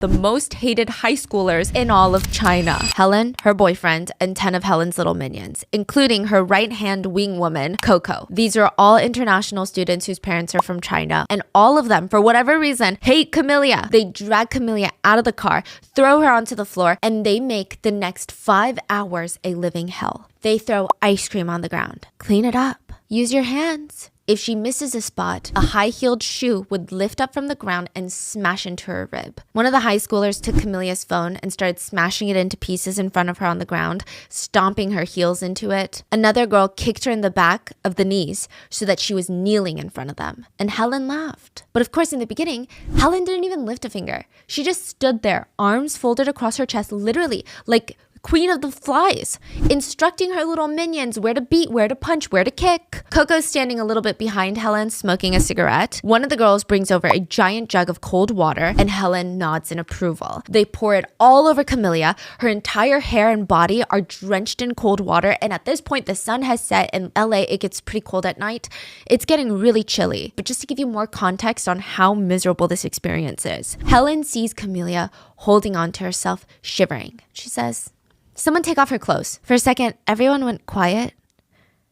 the most hated high schoolers in all of China. Helen, her boyfriend, and 10 of Helen's little minions, including her right-hand wing woman, Coco. These are all international students whose parents are from China, and all of them, for whatever reason, hate Camellia. They drag Camellia out of the car, throw her onto the floor, and they make the next 5 hours a living hell. They throw ice cream on the ground. Clean it up. Use your hands. If she misses a spot, a high-heeled shoe would lift up from the ground and smash into her rib. One of the high schoolers took Camellia's phone and started smashing it into pieces in front of her on the ground, stomping her heels into it. Another girl kicked her in the back of the knees so that she was kneeling in front of them. And Helen laughed. But of course, in the beginning, Helen didn't even lift a finger. She just stood there, arms folded across her chest, literally like Queen of the Flies, instructing her little minions where to beat, where to punch, where to kick. Coco's standing a little bit behind Helen, smoking a cigarette. One of the girls brings over a giant jug of cold water, and Helen nods in approval. They pour it all over Camellia. Her entire hair and body are drenched in cold water, and at this point, the sun has set. In LA, it gets pretty cold at night. It's getting really chilly. But just to give you more context on how miserable this experience is, Helen sees Camellia holding on to herself, shivering. She says, "Someone take off her clothes." For a second, everyone went quiet.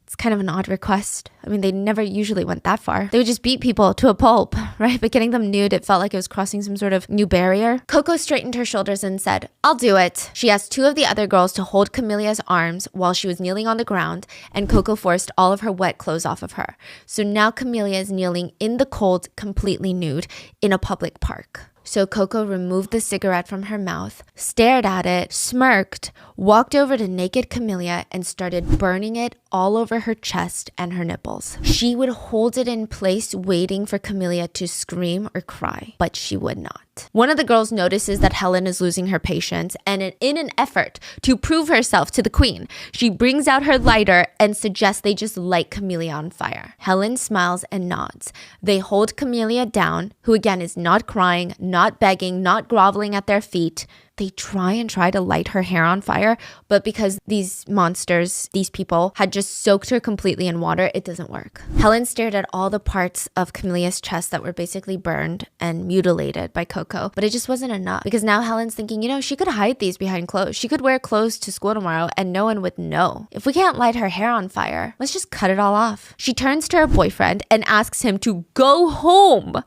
It's kind of an odd request. I mean, they never usually went that far. They would just beat people to a pulp, right? But getting them nude, it felt like it was crossing some sort of new barrier. Coco straightened her shoulders and said, "I'll do it." She asked 2 of the other girls to hold Camellia's arms while she was kneeling on the ground, and Coco forced all of her wet clothes off of her. So now Camellia is kneeling in the cold, completely nude, in a public park. So Coco removed the cigarette from her mouth, stared at it, smirked, walked over to naked Camellia and started burning it all over her chest and her nipples. She would hold it in place, waiting for Camellia to scream or cry, but she would not. One of the girls notices that Helen is losing her patience, and in an effort to prove herself to the queen, she brings out her lighter and suggests they just light Camellia on fire. Helen smiles and nods. They hold Camellia down, who again is not crying, not begging, not groveling at their feet. They try to light her hair on fire, but because these monsters, these people, had just soaked her completely in water, it doesn't work. Helen stared at all the parts of Camellia's chest that were basically burned and mutilated by Coco, but it just wasn't enough, because now Helen's thinking, she could hide these behind clothes. She could wear clothes to school tomorrow and no one would know. If we can't light her hair on fire, let's just cut it all off. She turns to her boyfriend and asks him to go home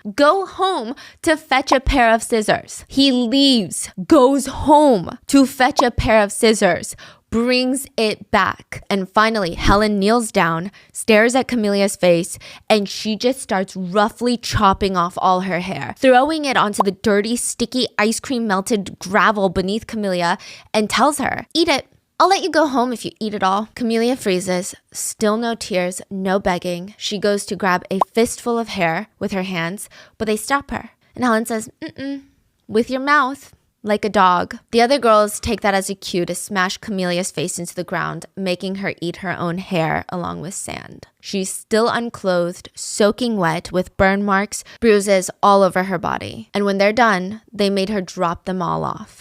to fetch a pair of scissors. He leaves, goes home to fetch a pair of scissors, brings it back. And finally, Helen kneels down, stares at Camellia's face, and she just starts roughly chopping off all her hair, throwing it onto the dirty, sticky, ice cream melted gravel beneath Camellia, and tells her, "Eat it. I'll let you go home if you eat it all." Camellia freezes, still no tears, no begging. She goes to grab a fistful of hair with her hands, but they stop her. And Helen says, "With your mouth. Like a dog." The other girls take that as a cue to smash Camellia's face into the ground, making her eat her own hair along with sand. She's still unclothed, soaking wet, with burn marks, bruises all over her body. And when they're done, they made her drop them all off.